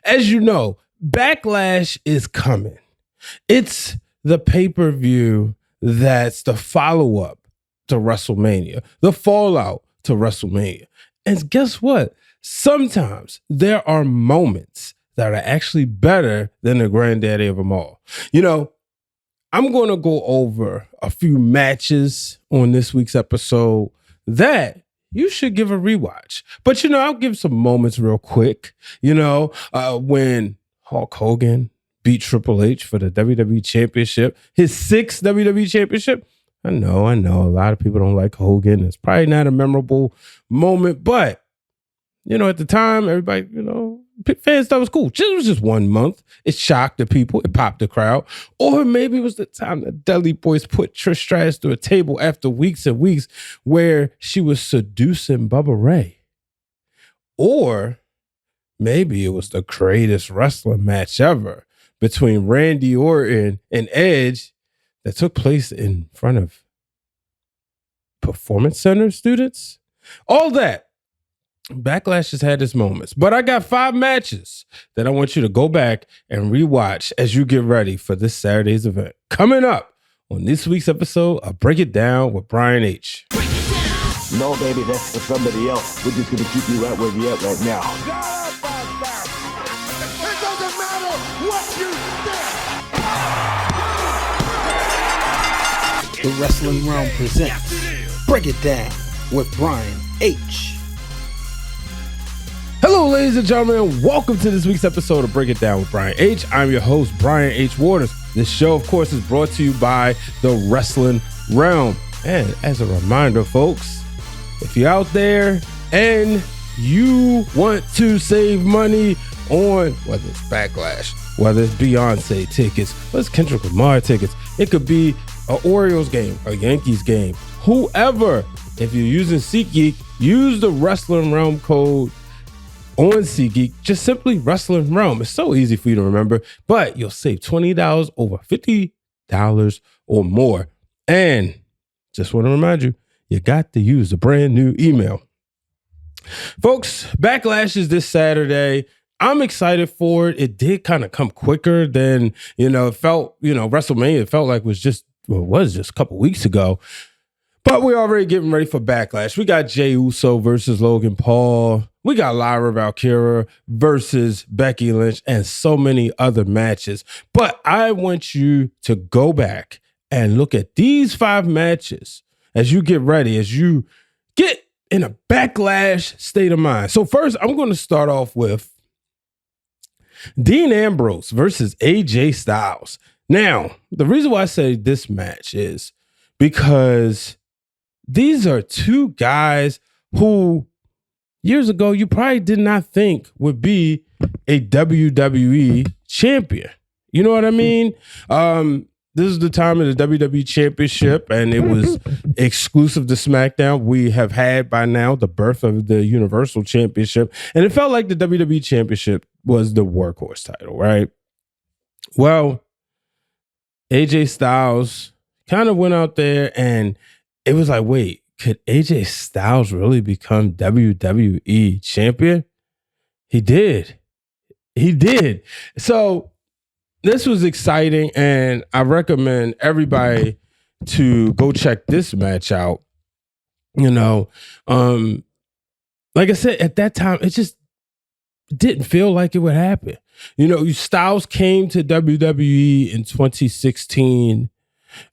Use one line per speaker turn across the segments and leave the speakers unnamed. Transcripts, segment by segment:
as you know, Backlash is coming. It's the pay-per-view that's the follow-up to WrestleMania, the fallout to WrestleMania. And guess what? Sometimes there are moments that are actually better than the granddaddy of them all. You know, I'm going to go over a few matches on this week's episode that you should give a rewatch. But, you know, I'll give some moments real quick. You know, when Hulk Hogan beat Triple H for the WWE Championship, his 6th WWE Championship. I know. A lot of people don't like Hogan. It's probably not a memorable moment, but, you know, at the time, everybody, you know, fans thought it was cool. It was just 1 month. It shocked the people. It popped the crowd. Or maybe it was the time the Dudley Boys put Trish Stratus through a table after weeks and weeks where she was seducing Bubba Ray. Or maybe it was the greatest wrestling match ever between Randy Orton and Edge that took place in front of Performance Center students. All that. Backlash has had its moments, but I got 5 matches that I want you to go back and rewatch as you get ready for this Saturday's event. Coming up on this week's episode of Break It Down with Brian H.
No, baby, that's for somebody else. We're just going to keep you right where you're at right now.
It doesn't matter what you think.
The Wrestling Realm presents Break It Down with Brian H.
Hello, ladies and gentlemen, and welcome to this week's episode of Break It Down with Brian H. I'm your host, Brian H. Waters. This show, of course, is brought to you by the Wrestling Realm. And as a reminder, folks, if you're out there and you want to save money on whether it's Backlash, whether it's Beyonce tickets, whether it's Kendrick Lamar tickets, it could be an Orioles game, a Yankees game, whoever. If you're using SeatGeek, use the Wrestling Realm code on SeatGeek, just simply Wrestling Realm. It's so easy for you to remember, but you'll save $20 over $50 or more. And just want to remind you, you got to use a brand new email. Folks, Backlash is this Saturday. I'm excited for it. It did kind of come quicker than, it felt, WrestleMania, it felt like it was just a couple weeks ago. But we're already getting ready for Backlash. We got Jey Uso versus Logan Paul. We got Lyra Valkyria versus Becky Lynch and so many other matches. But I want you to go back and look at these 5 matches as you get ready, as you get in a Backlash state of mind. So first, I'm going to start off with Dean Ambrose versus AJ Styles. Now, the reason why I say this match is because these are 2 guys who years ago you probably did not think would be a WWE champion. You know what I mean? This is the time of the WWE Championship, and it was exclusive to SmackDown. We have had by now the birth of the Universal Championship, and it felt like the WWE Championship was the workhorse title, right? Well, AJ Styles kind of went out there and it was like, wait, could AJ Styles really become WWE champion? He did. So this was exciting, and I recommend everybody to go check this match out. Like I said, at that time, it just didn't feel like it would happen. Styles came to WWE in 2016,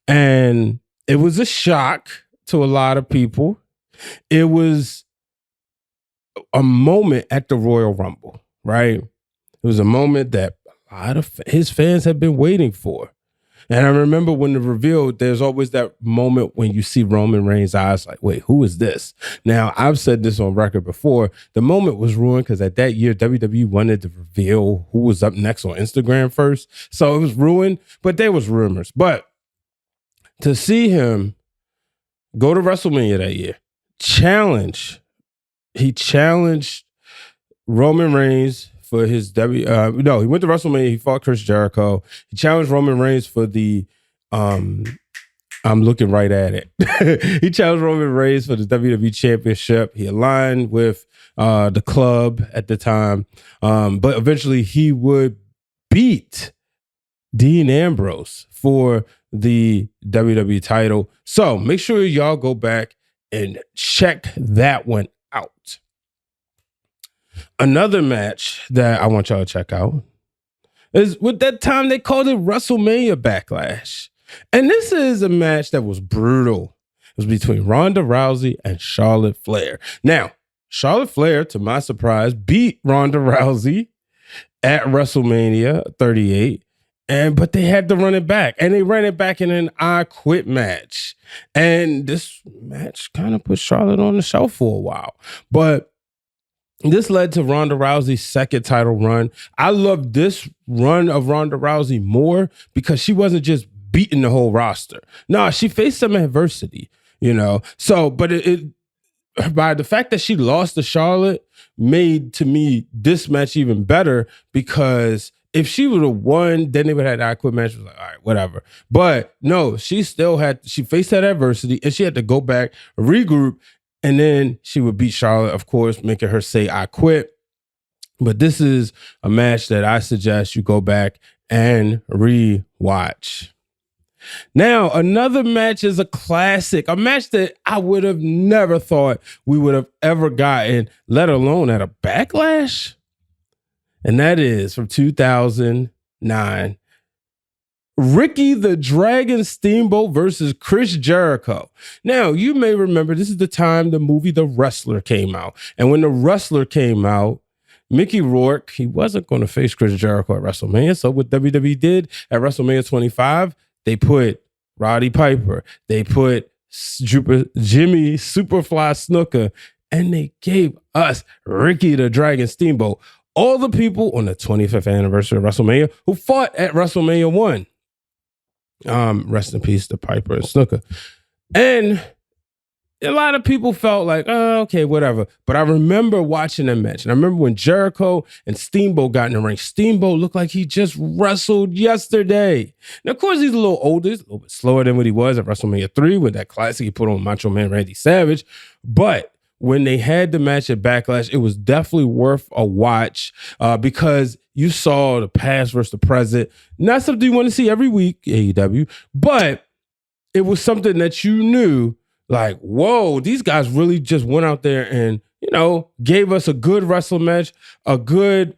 and it was a shock to a lot of people. It was a moment at the Royal Rumble, right? It was a moment that a lot of his fans have been waiting for. And I remember when the reveal, there's always that moment when you see Roman Reigns' eyes like, wait, who is this? Now, I've said this on record before. The moment was ruined because at that year, WWE wanted to reveal who was up next on Instagram first. So it was ruined, but there was rumors. But to see him go to WrestleMania that year, he challenged Roman Reigns for his he went to WrestleMania, he fought Chris Jericho. He challenged Roman Reigns for the I'm looking right at it. He challenged Roman Reigns for the WWE Championship. He aligned with the club at the time, but eventually he would beat Dean Ambrose for the WWE title. So make sure y'all go back and check that one out. Another match that I want y'all to check out is with that time they called it WrestleMania Backlash. And this is a match that was brutal. It was between Ronda Rousey and Charlotte Flair. Now, Charlotte Flair, to my surprise, beat Ronda Rousey at WrestleMania 38. But they had to run it back. And they ran it back in an I Quit match. And this match kind of put Charlotte on the shelf for a while. But this led to Ronda Rousey's second title run. I love this run of Ronda Rousey more because she wasn't just beating the whole roster. No, she faced some adversity, So, but it by the fact that she lost to Charlotte made, to me, this match even better because if she would have won, then they would have had I Quit match. It was like, all right, whatever. But no, she faced that adversity and she had to go back, regroup, and then she would beat Charlotte, of course, making her say, I quit. But this is a match that I suggest you go back and rewatch. Now, another match is a classic, a match that I would have never thought we would have ever gotten, let alone at a Backlash. And that is from 2009. Ricky the Dragon Steamboat versus Chris Jericho. Now, you may remember this is the time the movie The Wrestler came out. And when The Wrestler came out, Mickey Rourke, he wasn't going to face Chris Jericho at WrestleMania. So what WWE did at WrestleMania 25, they put Roddy Piper, they put Jimmy Superfly Snuka, and they gave us Ricky the Dragon Steamboat. All the people on the 25th anniversary of WrestleMania who fought at WrestleMania 1. Rest in peace to Piper and Snuka. And a lot of people felt like, oh, okay, whatever. But I remember watching that match. And I remember when Jericho and Steamboat got in the ring. Steamboat looked like he just wrestled yesterday. Now, of course, he's a little older. He's a little bit slower than what he was at WrestleMania 3 with that classic he put on Macho Man Randy Savage. But when they had the match at Backlash, it was definitely worth a watch because you saw the past versus the present. Not something you want to see every week, AEW, but it was something that you knew, like, whoa, these guys really just went out there and, gave us a good wrestling match, a good,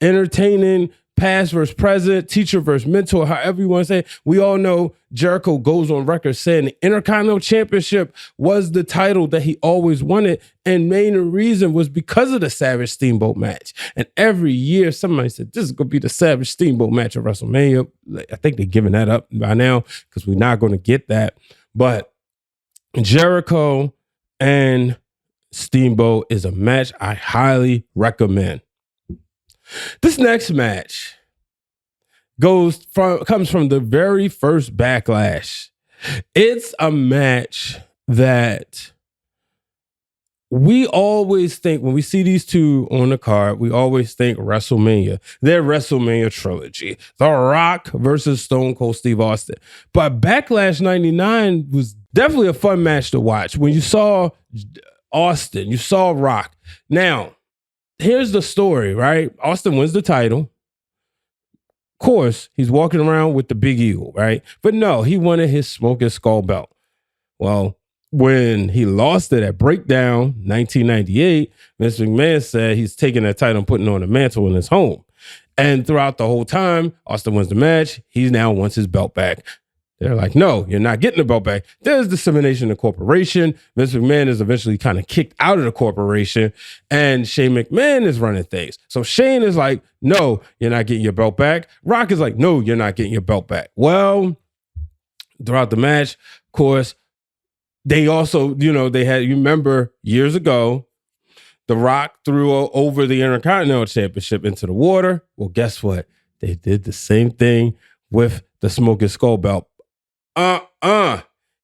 entertaining past versus present, teacher versus mentor, however you want to say it. We all know Jericho goes on record saying the Intercontinental Championship was the title that he always wanted. And main reason was because of the Savage Steamboat match. And every year somebody said, this is going to be the Savage Steamboat match at WrestleMania. I think they're giving that up by now because we're not going to get that. But Jericho and Steamboat is a match I highly recommend. This next match comes from the very first Backlash. It's a match that we always think, when we see these two on the card, we always think WrestleMania, their WrestleMania trilogy, The Rock versus Stone Cold Steve Austin. But Backlash 99 was definitely a fun match to watch. When you saw Austin, you saw Rock. Now, here's the story, right? Austin wins the title. Of course, he's walking around with the big eagle, right? But no, he wanted his Smoking Skull belt. Well, when he lost it at Breakdown 1998, Vince McMahon said he's taking that title and putting it on a mantle in his home. And throughout the whole time, Austin wins the match. He now wants his belt back. They're like, no, you're not getting the belt back. There's dissemination of corporation. Vince McMahon is eventually kind of kicked out of the corporation, and Shane McMahon is running things. So Shane is like, no, you're not getting your belt back. Rock is like, no, you're not getting your belt back. Well, throughout the match, of course, they also, they had, you remember years ago, The Rock threw over the Intercontinental Championship into the water. Well, guess what? They did the same thing with the Smoking Skull belt.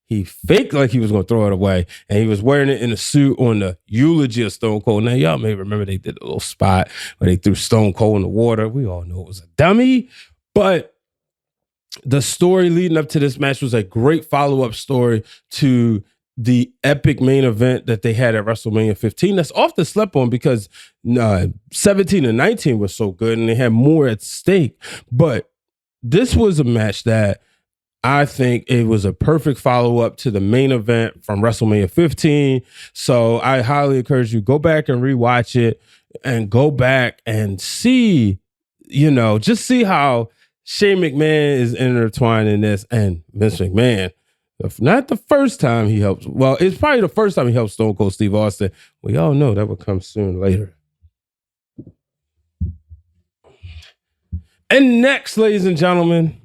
He faked like he was going to throw it away, and he was wearing it in a suit on the eulogy of Stone Cold. Now, y'all may remember they did a little spot where they threw Stone Cold in the water. We all know it was a dummy, but the story leading up to this match was a great follow-up story to the epic main event that they had at WrestleMania 15. That's often slept on because 17 and 19 was so good and they had more at stake. But this was a match that I think it was a perfect follow-up to the main event from WrestleMania 15. So I highly encourage you, go back and rewatch it and go back and see, just see how Shane McMahon is intertwined in this, and Vince McMahon, not the first time he helped. Well, it's probably the first time he helped Stone Cold Steve Austin. We all know that would come soon later. And next, ladies and gentlemen,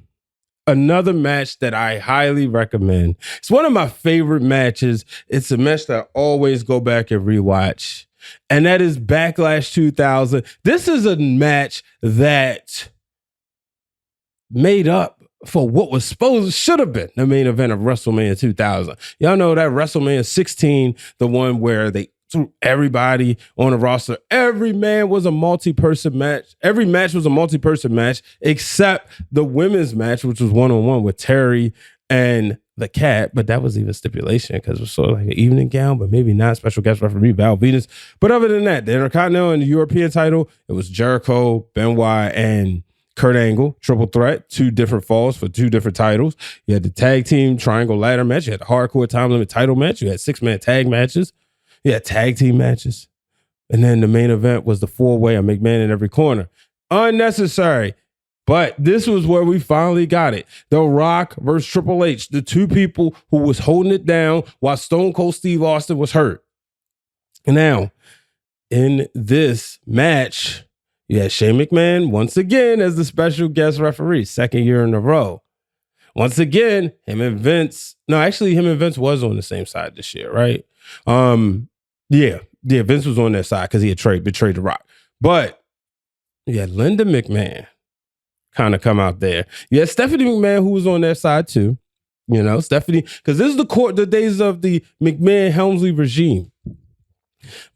another match that I highly recommend. It's one of my favorite matches. It's a match that I always go back and rewatch, and that is Backlash 2000. This is a match that made up for what was should have been the main event of WrestleMania 2000. Y'all know that WrestleMania 16, the one where they threw everybody on the roster. Every man was a multi-person match. Every match was a multi-person match except the women's match, which was one-on-one with Terry and the Cat. But that was even stipulation because it was sort of like an evening gown, but maybe not. Special guest referee Val Venus. But other than that, the Intercontinental and the European title, it was Jericho, Benoit, and Kurt Angle, triple threat, 2 different falls for 2 different titles. You had the tag team triangle ladder match. You had the hardcore time limit title match. You had 6-man tag matches. You had tag team matches. And then the main event was the 4-way of McMahon in every corner. Unnecessary. But this was where we finally got it. The Rock versus Triple H, the 2 people who was holding it down while Stone Cold Steve Austin was hurt. And now, in this match, you had Shane McMahon once again as the special guest referee, 2nd year in a row. Once again, him and Vince was on the same side this year, right? Yeah, Vince was on that side because he had betrayed The Rock. But you had Linda McMahon kind of come out there. You had Stephanie McMahon who was on their side too. Stephanie, because this is the days of the McMahon-Helmsley regime.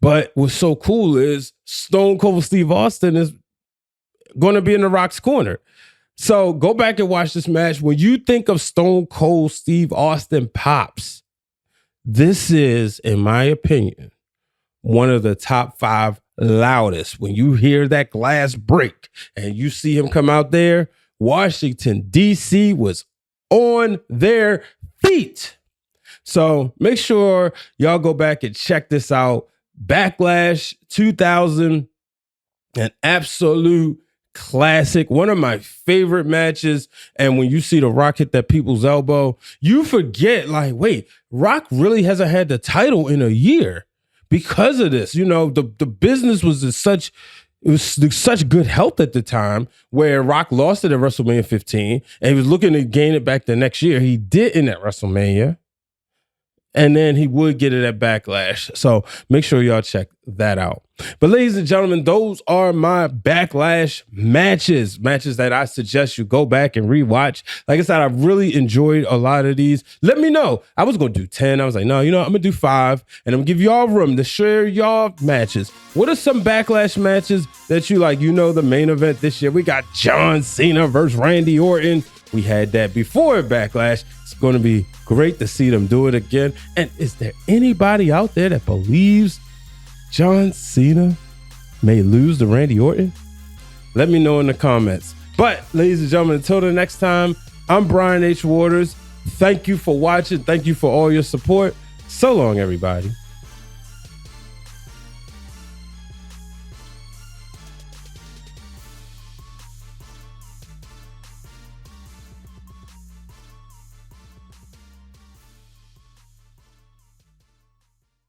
But what's so cool is Stone Cold Steve Austin is going to be in The Rock's corner. So go back and watch this match. When you think of Stone Cold Steve Austin pops, this is, in my opinion, one of the top 5 loudest. When you hear that glass break and you see him come out there, Washington, D.C. was on their feet. So make sure y'all go back and check this out. Backlash 2000, an absolute classic, one of my favorite matches. And when you see The Rock hit that people's elbow, you forget, wait, Rock really hasn't had the title in a year because of this. The business was such good health at the time where Rock lost it at WrestleMania 15 and he was looking to gain it back the next year. He didn't at WrestleMania. And then he would get it at Backlash. So make sure y'all check that out. But ladies and gentlemen, those are my Backlash matches that I suggest you go back and rewatch. Like I said, I really enjoyed a lot of these. Let me know. I was going to do 10. I was like, no, I'm going to do 5. And I'm going to give y'all room to share y'all matches. What are some Backlash matches that you like? The main event this year, we got John Cena versus Randy Orton. We had that before Backlash. It's going to be great to see them do it again. And is there anybody out there that believes John Cena may lose to Randy Orton? Let me know in the comments. But ladies and gentlemen, until the next time, I'm Brian H. Waters. Thank you for watching. Thank you for all your support. So long, everybody.